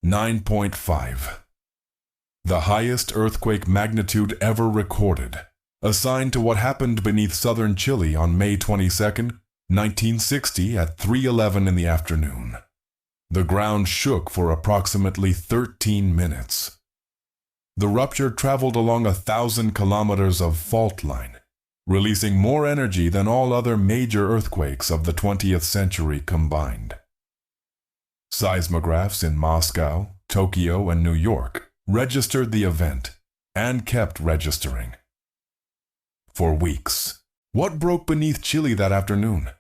9.5. The highest earthquake magnitude ever recorded, assigned to what happened beneath southern Chile on May 22, 1960 at 3:11 in the afternoon. The ground shook for approximately 13 minutes. The rupture traveled along 1,000 kilometers of fault line, releasing more energy than all other major earthquakes of the 20th century combined. Seismographs in Moscow, Tokyo, and New York registered the event and kept registering. For weeks, what broke beneath Chile that afternoon?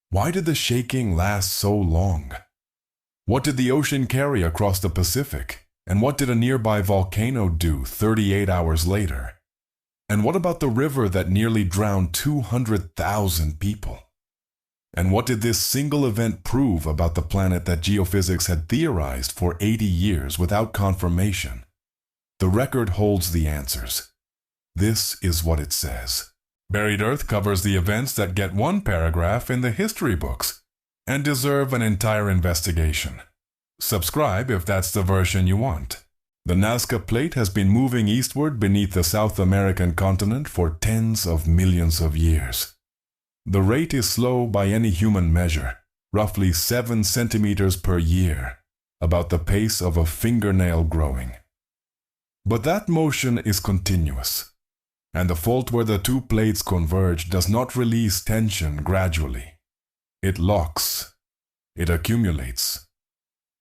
Why did the shaking last so long? What did the ocean carry across the Pacific? And what did a nearby volcano do 38 hours later? And what about the river that nearly drowned 200,000 people? And what did this single event prove about the planet that geophysics had theorized for 80 years without confirmation? The record holds the answers. This is what it says. Buried Earth covers the events that get one paragraph in the history books and deserve an entire investigation. Subscribe if that's the version you want. The Nazca Plate has been moving eastward beneath the South American continent for tens of millions of years. The rate is slow by any human measure, roughly 7 centimeters per year, about the pace of a fingernail growing. But that motion is continuous, and the fault where the two plates converge does not release tension gradually. It locks, it accumulates,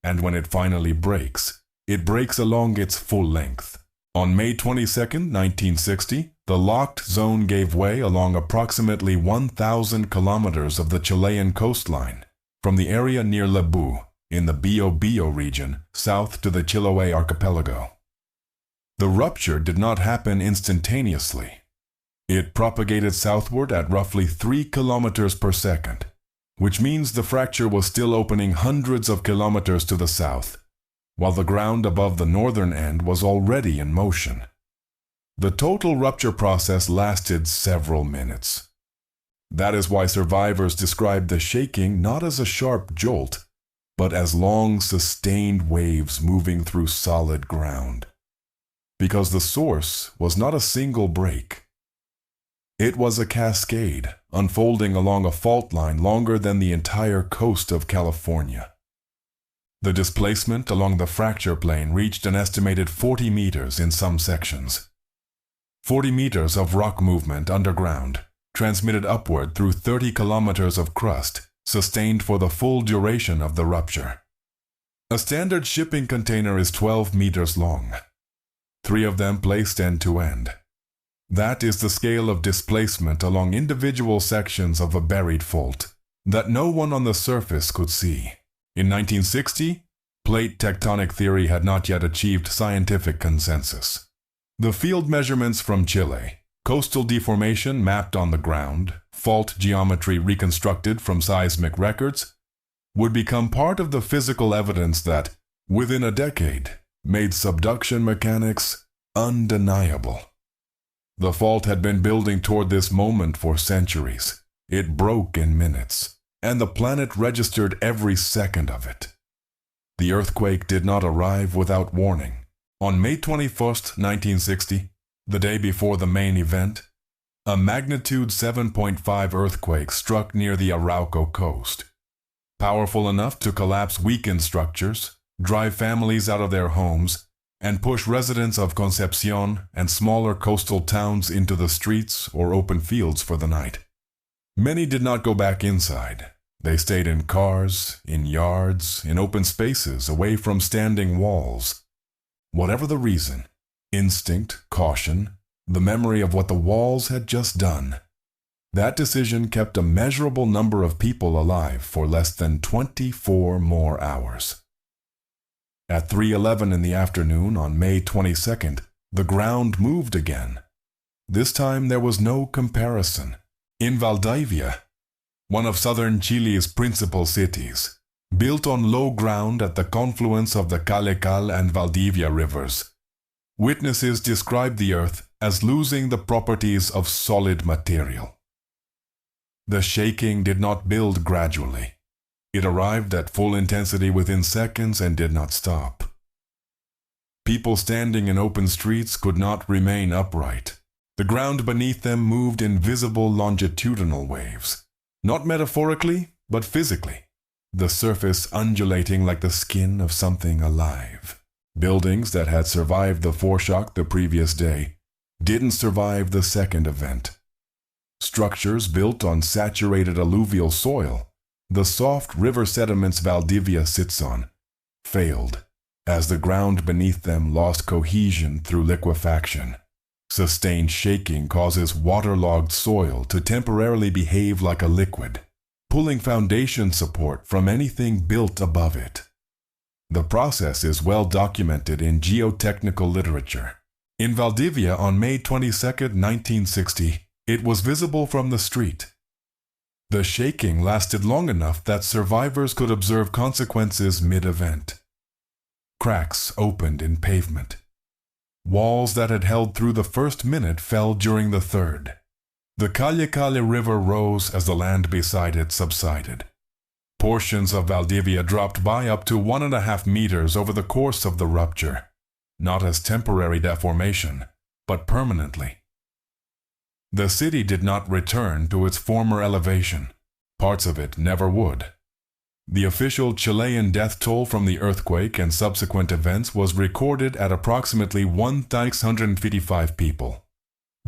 and when it finally breaks, it breaks along its full length. On May 22, 1960, the locked zone gave way along approximately 1,000 kilometers of the Chilean coastline, from the area near Lebu, in the Biobío region, south to the Chiloé archipelago. The rupture did not happen instantaneously. It propagated southward at roughly 3 kilometers per second, which means the fracture was still opening hundreds of kilometers to the south, while the ground above the northern end was already in motion. The total rupture process lasted several minutes. That is why survivors described the shaking not as a sharp jolt, but as long, sustained waves moving through solid ground. Because the source was not a single break. It was a cascade, unfolding along a fault line longer than the entire coast of California. The displacement along the fracture plane reached an estimated 40 meters in some sections. 40 meters of rock movement underground, transmitted upward through 30 kilometers of crust, sustained for the full duration of the rupture. A standard shipping container is 12 meters long, 3 of them placed end to end. That is the scale of displacement along individual sections of a buried fault that no one on the surface could see. In 1960, plate tectonic theory had not yet achieved scientific consensus. The field measurements from Chile, coastal deformation mapped on the ground, fault geometry reconstructed from seismic records, would become part of the physical evidence that, within a decade, made subduction mechanics undeniable. The fault had been building toward this moment for centuries. It broke in minutes, and the planet registered every second of it. The earthquake did not arrive without warning. On May 21, 1960, the day before the main event, a magnitude 7.5 earthquake struck near the Arauco coast. Powerful enough to collapse weakened structures, drive families out of their homes, and push residents of Concepcion and smaller coastal towns into the streets or open fields for the night. Many did not go back inside. They stayed in cars, in yards, in open spaces, away from standing walls. Whatever the reason, instinct, caution, the memory of what the walls had just done, that decision kept a measurable number of people alive for less than 24 more hours. At 3:11 in the afternoon on May 22nd, the ground moved again. This time there was no comparison. In Valdivia, one of southern Chile's principal cities, built on low ground at the confluence of the Calecal and Valdivia rivers, witnesses described the earth as losing the properties of solid material. The shaking did not build gradually. It arrived at full intensity within seconds and did not stop. People standing in open streets could not remain upright. The ground beneath them moved in visible longitudinal waves, not metaphorically, but physically, the surface undulating like the skin of something alive. Buildings that had survived the foreshock the previous day didn't survive the second event. Structures built on saturated alluvial soil, the soft river sediments Valdivia sits on, failed as the ground beneath them lost cohesion through liquefaction. Sustained shaking causes waterlogged soil to temporarily behave like a liquid, pulling foundation support from anything built above it. The process is well documented in geotechnical literature. In Valdivia on May 22, 1960, it was visible from the street. The shaking lasted long enough that survivors could observe consequences mid-event. Cracks opened in pavement. Walls that had held through the first minute fell during the third. The Calle River rose as the land beside it subsided. Portions of Valdivia dropped by up to 1.5 meters over the course of the rupture, not as temporary deformation, but permanently. The city did not return to its former elevation. Parts of it never would. The official Chilean death toll from the earthquake and subsequent events was recorded at approximately 1,655 people.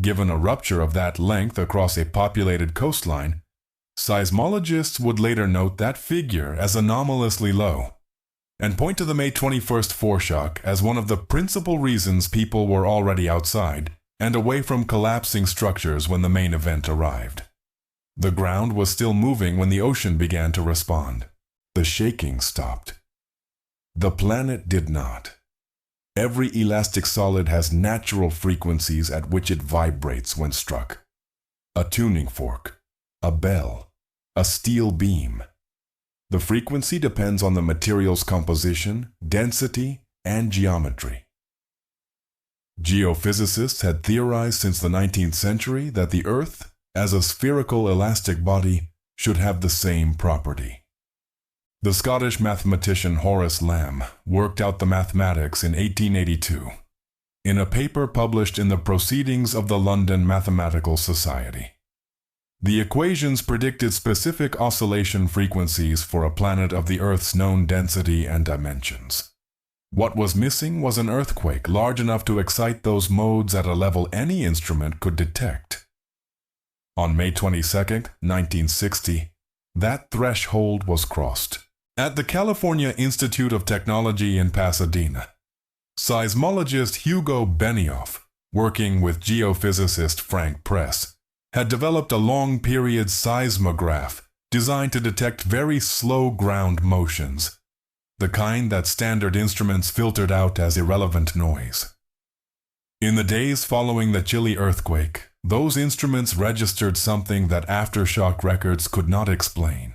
Given a rupture of that length across a populated coastline, seismologists would later note that figure as anomalously low, and point to the May 21st foreshock as one of the principal reasons people were already outside and away from collapsing structures when the main event arrived. The ground was still moving when the ocean began to respond. The shaking stopped. The planet did not. Every elastic solid has natural frequencies at which it vibrates when struck. A tuning fork, a bell, a steel beam. The frequency depends on the material's composition, density, and geometry. Geophysicists had theorized since the 19th century that the Earth, as a spherical elastic body, should have the same property. The Scottish mathematician Horace Lamb worked out the mathematics in 1882 in a paper published in the Proceedings of the London Mathematical Society. The equations predicted specific oscillation frequencies for a planet of the Earth's known density and dimensions. What was missing was an earthquake large enough to excite those modes at a level any instrument could detect. On May 22, 1960, that threshold was crossed. At the California Institute of Technology in Pasadena, seismologist Hugo Benioff, working with geophysicist Frank Press, had developed a long-period seismograph designed to detect very slow ground motions, the kind that standard instruments filtered out as irrelevant noise. In the days following the Chile earthquake, those instruments registered something that aftershock records could not explain.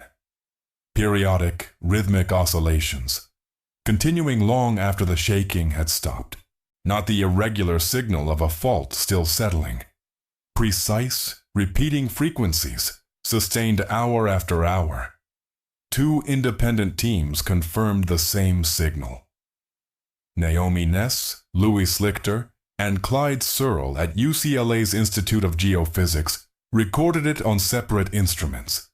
Periodic, rhythmic oscillations, continuing long after the shaking had stopped, not the irregular signal of a fault still settling. Precise, repeating frequencies, sustained hour after hour. Two independent teams confirmed the same signal. Naomi Ness, Louis Slichter, and Clyde Searle at UCLA's Institute of Geophysics recorded it on separate instruments.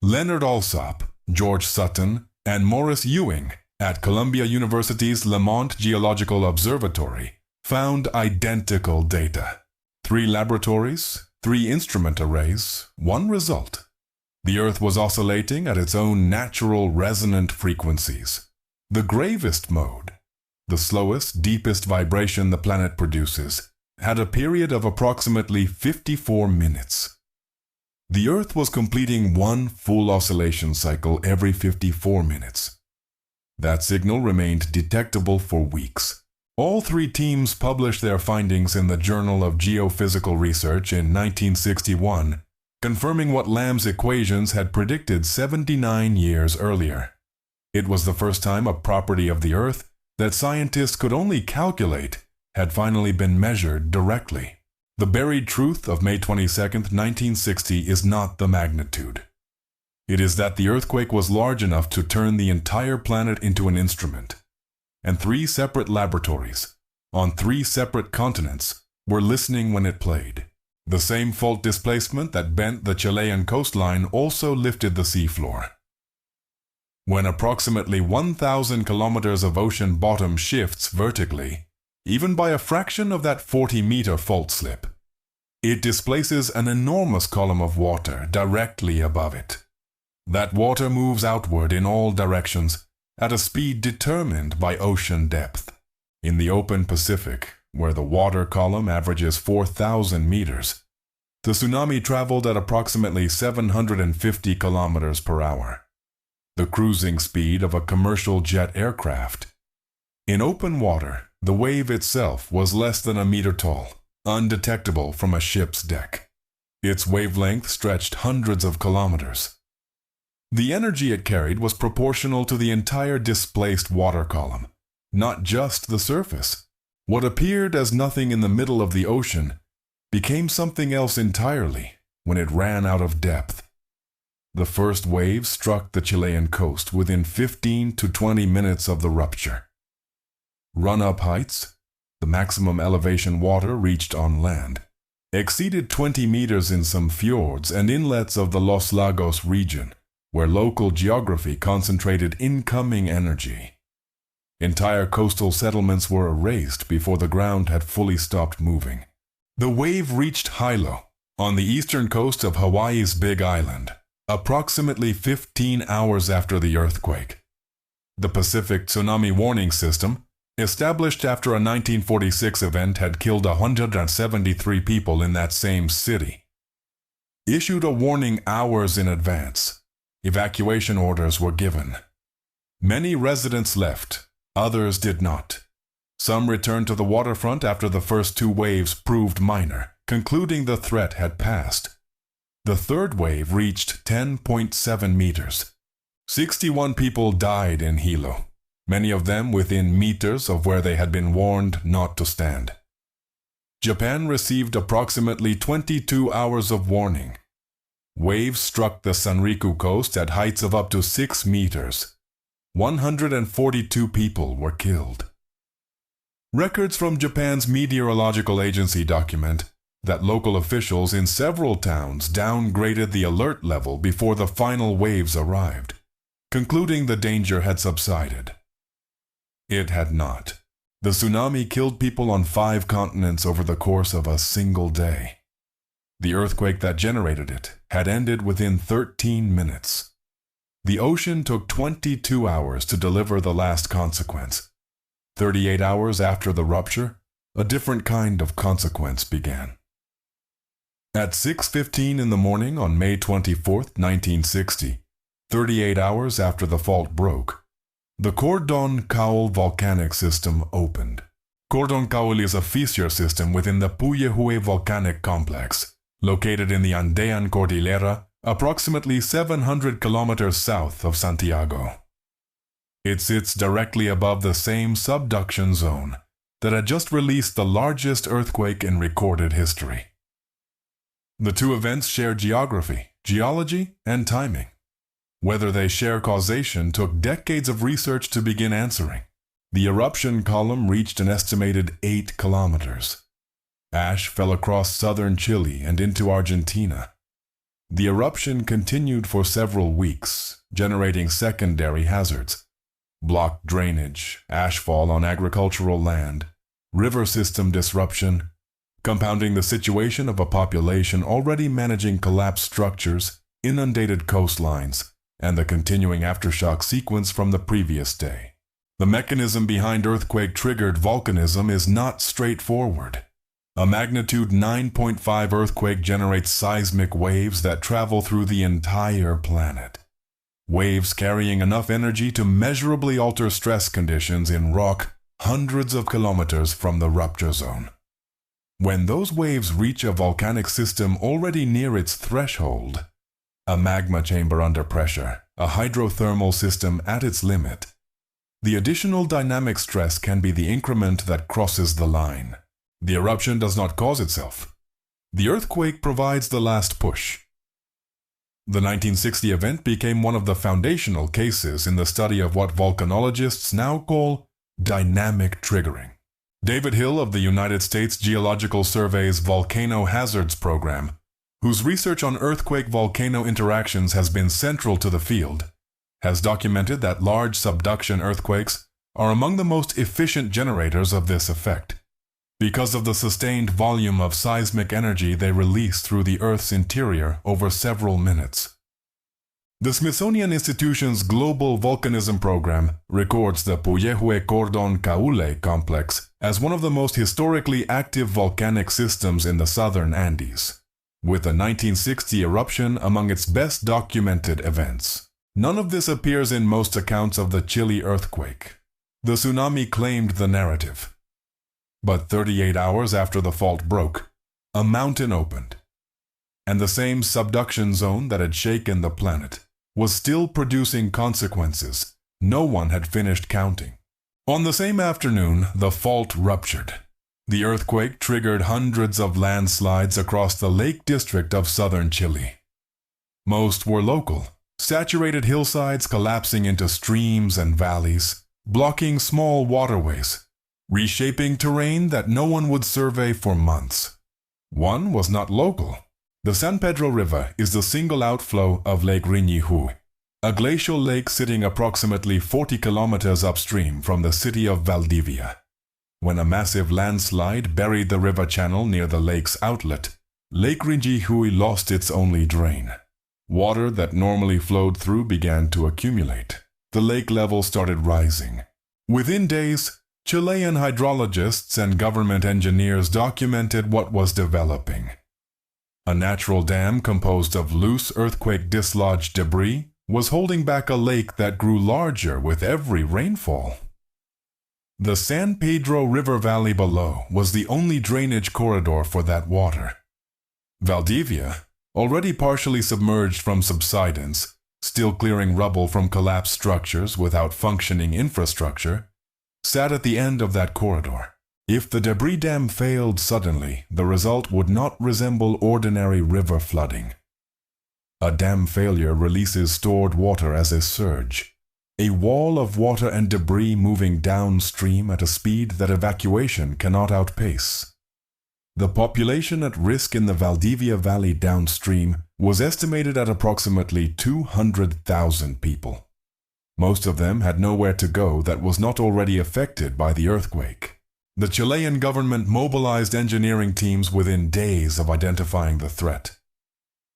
Leonard Alsop, George Sutton, and Morris Ewing at Columbia University's Lamont Geological Observatory found identical data. 3 laboratories, 3 instrument arrays, 1 result. The Earth was oscillating at its own natural resonant frequencies. The gravest mode, the slowest, deepest vibration the planet produces, had a period of approximately 54 minutes. The Earth was completing 1 full oscillation cycle every 54 minutes. That signal remained detectable for weeks. All 3 teams published their findings in the Journal of Geophysical Research in 1961, confirming what Lamb's equations had predicted 79 years earlier. It was the first time a property of the Earth that scientists could only calculate had finally been measured directly. The buried truth of May 22, 1960 is not the magnitude. It is that the earthquake was large enough to turn the entire planet into an instrument, and 3 separate laboratories, on 3 separate continents, were listening when it played. The same fault displacement that bent the Chilean coastline also lifted the seafloor. When approximately 1,000 kilometers of ocean bottom shifts vertically, even by a fraction of that 40-meter fault slip, it displaces an enormous column of water directly above it. That water moves outward in all directions at a speed determined by ocean depth. In the open Pacific, where the water column averages 4,000 meters, the tsunami traveled at approximately 750 kilometers per hour, the cruising speed of a commercial jet aircraft. In open water, the wave itself was less than a meter tall, undetectable from a ship's deck. Its wavelength stretched hundreds of kilometers. The energy it carried was proportional to the entire displaced water column, not just the surface. What appeared as nothing in the middle of the ocean became something else entirely when it ran out of depth. The first wave struck the Chilean coast within 15 to 20 minutes of the rupture. Run-up heights, the maximum elevation water reached on land, exceeded 20 meters in some fjords and inlets of the Los Lagos region, where local geography concentrated incoming energy. Entire coastal settlements were erased before the ground had fully stopped moving. The wave reached Hilo, on the eastern coast of Hawaii's Big Island, approximately 15 hours after the earthquake. The Pacific Tsunami Warning System, established after a 1946 event had killed 173 people in that same city, issued a warning hours in advance. Evacuation orders were given. Many residents left, others did not. Some returned to the waterfront after the first 2 waves proved minor, concluding the threat had passed. The third wave reached 10.7 meters. 61 people died in Hilo, many of them within meters of where they had been warned not to stand. Japan received approximately 22 hours of warning. Waves struck the Sanriku coast at heights of up to 6 meters. 142 people were killed. Records from Japan's meteorological agency document that local officials in several towns downgraded the alert level before the final waves arrived, concluding the danger had subsided. It had not. The tsunami killed people on 5 continents over the course of a single day. The earthquake that generated it had ended within 13 minutes. The ocean took 22 hours to deliver the last consequence. 38 hours after the rupture, a different kind of consequence began. At 6:15 in the morning on May 24, 1960, 38 hours after the fault broke, the Cordon Caul volcanic system opened. Cordon Caul is a fissure system within the Puyehue volcanic complex, located in the Andean Cordillera, approximately 700 kilometers south of Santiago. It sits directly above the same subduction zone that had just released the largest earthquake in recorded history. The 2 events share geography, geology, and timing. Whether they share causation took decades of research to begin answering. The eruption column reached an estimated 8 kilometers. Ash fell across southern Chile and into Argentina. The eruption continued for several weeks, generating secondary hazards: blocked drainage, ashfall on agricultural land, river system disruption, compounding the situation of a population already managing collapsed structures, inundated coastlines, and the continuing aftershock sequence from the previous day. The mechanism behind earthquake-triggered volcanism is not straightforward. A magnitude 9.5 earthquake generates seismic waves that travel through the entire planet. Waves carrying enough energy to measurably alter stress conditions in rock hundreds of kilometers from the rupture zone. When those waves reach a volcanic system already near its threshold, a magma chamber under pressure, a hydrothermal system at its limit, the additional dynamic stress can be the increment that crosses the line. The eruption does not cause itself. The earthquake provides the last push. The 1960 event became one of the foundational cases in the study of what volcanologists now call dynamic triggering. David Hill of the United States Geological Survey's Volcano Hazards Program, whose research on earthquake-volcano interactions has been central to the field, has documented that large subduction earthquakes are among the most efficient generators of this effect, because of the sustained volume of seismic energy they release through the Earth's interior over several minutes. The Smithsonian Institution's Global Volcanism Program records the Puyehue Cordon Caule complex as one of the most historically active volcanic systems in the southern Andes, with the 1960 eruption among its best documented events. None of this appears in most accounts of the Chile earthquake. The tsunami claimed the narrative. But 38 hours after the fault broke, a mountain opened, and the same subduction zone that had shaken the planet was still producing consequences no one had finished counting. On the same afternoon, the fault ruptured. The earthquake triggered hundreds of landslides across the Lake District of southern Chile. Most were local, saturated hillsides collapsing into streams and valleys, blocking small waterways, reshaping terrain that no one would survey for months. One was not local. The San Pedro River is the single outflow of Lake Riñihui, a glacial lake sitting approximately 40 kilometers upstream from the city of Valdivia. When a massive landslide buried the river channel near the lake's outlet, Lake Riñihui lost its only drain. Water that normally flowed through began to accumulate. The lake level started rising. Within days, Chilean hydrologists and government engineers documented what was developing. A natural dam composed of loose earthquake-dislodged debris was holding back a lake that grew larger with every rainfall. The San Pedro River Valley below was the only drainage corridor for that water. Valdivia, already partially submerged from subsidence, still clearing rubble from collapsed structures without functioning infrastructure, sat at the end of that corridor. If the debris dam failed suddenly, the result would not resemble ordinary river flooding. A dam failure releases stored water as a surge, a wall of water and debris moving downstream at a speed that evacuation cannot outpace. The population at risk in the Valdivia Valley downstream was estimated at approximately 200,000 people. Most of them had nowhere to go that was not already affected by the earthquake. The Chilean government mobilized engineering teams within days of identifying the threat.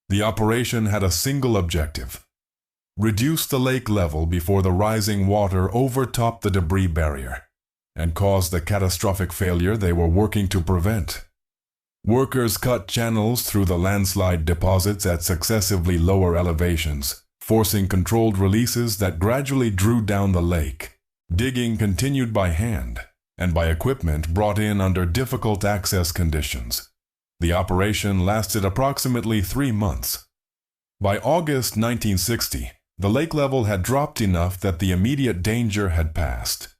The operation had a single objective: reduce the lake level before the rising water overtopped the debris barrier and caused the catastrophic failure they were working to prevent. Workers cut channels through the landslide deposits at successively lower elevations, forcing controlled releases that gradually drew down the lake. Digging continued by hand and by equipment brought in under difficult access conditions. The operation lasted approximately 3 months. By August 1960, the lake level had dropped enough that the immediate danger had passed.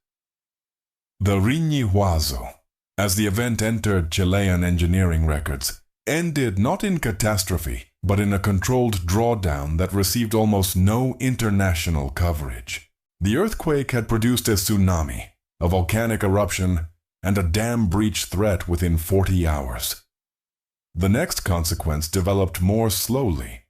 The Riñihuazo, as the event entered Chilean engineering records, ended not in catastrophe, but in a controlled drawdown that received almost no international coverage. The earthquake had produced a tsunami, a volcanic eruption, and a dam breach threat within 40 hours. The next consequence developed more slowly.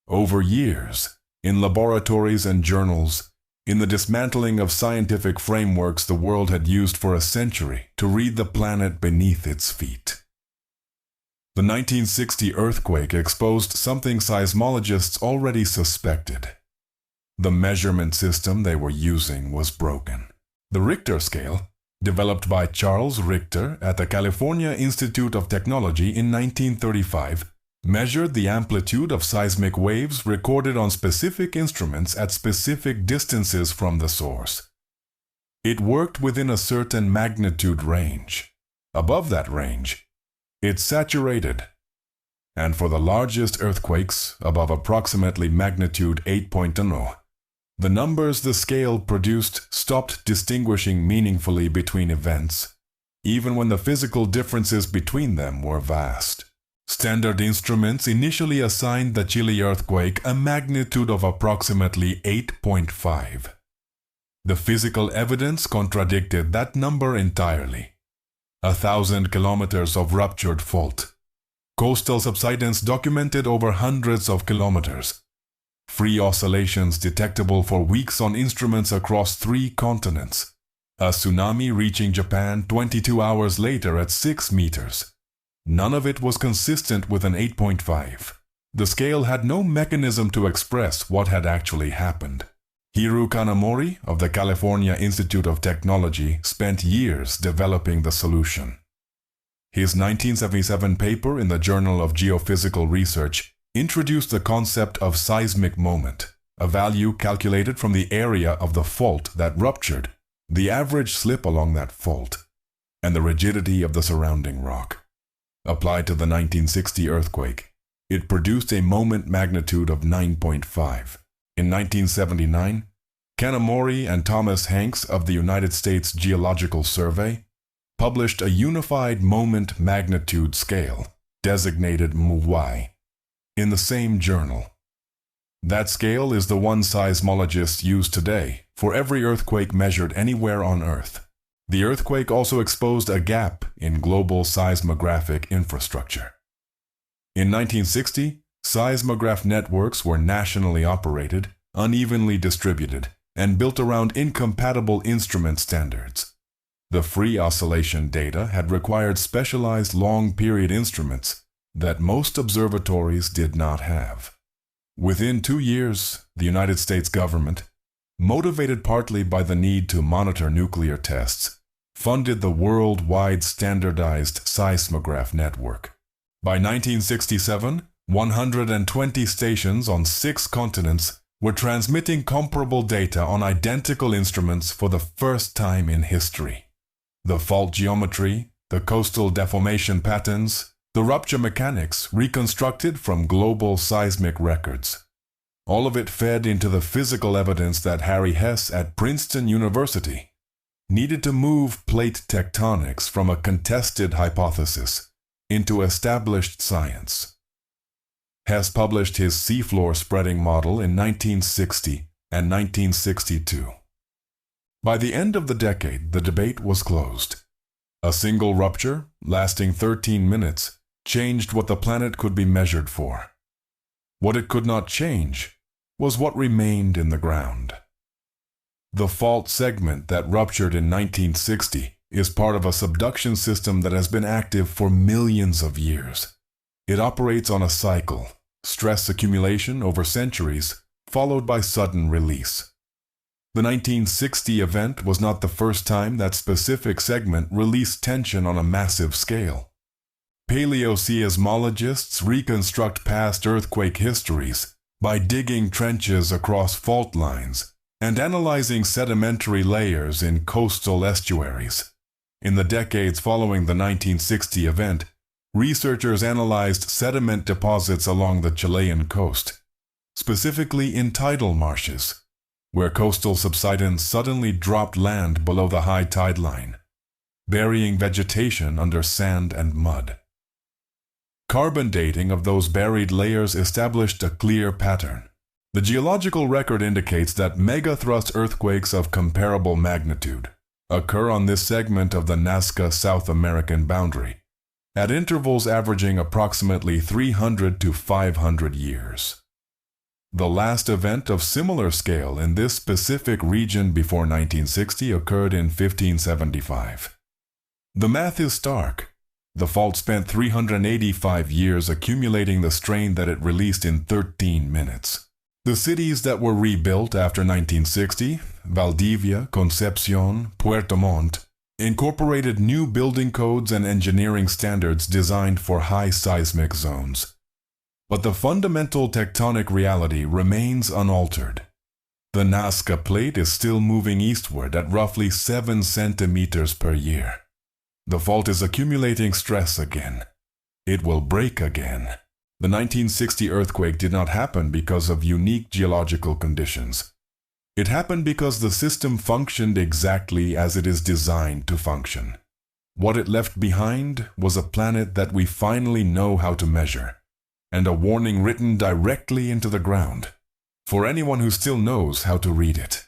Over years, in laboratories and journals, in the dismantling of scientific frameworks the world had used for a century to read the planet beneath its feet. The 1960 earthquake exposed something seismologists already suspected. The measurement system they were using was broken. The Richter scale, developed by Charles Richter at the California Institute of Technology in 1935, measured the amplitude of seismic waves recorded on specific instruments at specific distances from the source. It worked within a certain magnitude range. Above that range, it saturated. And for the largest earthquakes, above approximately magnitude 8.0, the numbers the scale produced stopped distinguishing meaningfully between events, even when the physical differences between them were vast. Standard instruments initially assigned the Chile earthquake a magnitude of approximately 8.5. The physical evidence contradicted that number entirely. 1,000 kilometers of ruptured fault. Coastal subsidence documented over hundreds of kilometers. Free oscillations detectable for weeks on instruments across 3 continents. A tsunami reaching Japan 22 hours later at 6 meters. None of it was consistent with an 8.5. The scale had no mechanism to express what had actually happened. Hiro Kanamori of the California Institute of Technology spent years developing the solution. His 1977 paper in the Journal of Geophysical Research introduced the concept of seismic moment, a value calculated from the area of the fault that ruptured, the average slip along that fault, and the rigidity of the surrounding rock. Applied to the 1960 earthquake, it produced a moment magnitude of 9.5. In 1979, Kanamori and Thomas Hanks of the United States Geological Survey published a unified moment magnitude scale, designated MUWAI, in the same journal. That scale is the one seismologists use today for every earthquake measured anywhere on Earth. The earthquake also exposed a gap in global seismographic infrastructure. In 1960, seismograph networks were nationally operated, unevenly distributed, and built around incompatible instrument standards. The free oscillation data had required specialized long-period instruments that most observatories did not have. Within 2 years, the United States government, motivated partly by the need to monitor nuclear tests, funded the worldwide standardized seismograph network. By 1967, 120 stations on 6 continents were transmitting comparable data on identical instruments for the first time in history. The fault geometry, the coastal deformation patterns, the rupture mechanics reconstructed from global seismic records. All of it fed into the physical evidence that Harry Hess at Princeton University needed to move plate tectonics from a contested hypothesis into established science. Hess published his seafloor spreading model in 1960 and 1962. By the end of the decade, the debate was closed. A single rupture, lasting 13 minutes, changed what the planet could be measured for. What it could not change was what remained in the ground. The fault segment that ruptured in 1960 is part of a subduction system that has been active for millions of years. It operates on a cycle, stress accumulation over centuries, followed by sudden release. The 1960 event was not the first time that specific segment released tension on a massive scale. Paleoseismologists reconstruct past earthquake histories by digging trenches across fault lines and analyzing sedimentary layers in coastal estuaries. In the decades following the 1960 event, researchers analyzed sediment deposits along the Chilean coast, specifically in tidal marshes, where coastal subsidence suddenly dropped land below the high tide line, burying vegetation under sand and mud. Carbon dating of those buried layers established a clear pattern. The geological record indicates that megathrust earthquakes of comparable magnitude occur on this segment of the Nazca South American boundary, at intervals averaging approximately 300 to 500 years. The last event of similar scale in this specific region before 1960 occurred in 1575. The math is stark. The fault spent 385 years accumulating the strain that it released in 13 minutes. The cities that were rebuilt after 1960, Valdivia, Concepcion, Puerto Montt, incorporated new building codes and engineering standards designed for high seismic zones. But the fundamental tectonic reality remains unaltered. The Nazca Plate is still moving eastward at roughly 7 centimeters per year. The fault is accumulating stress again. It will break again. The 1960 earthquake did not happen because of unique geological conditions. It happened because the system functioned exactly as it is designed to function. What it left behind was a planet that we finally know how to measure, and a warning written directly into the ground, for anyone who still knows how to read it.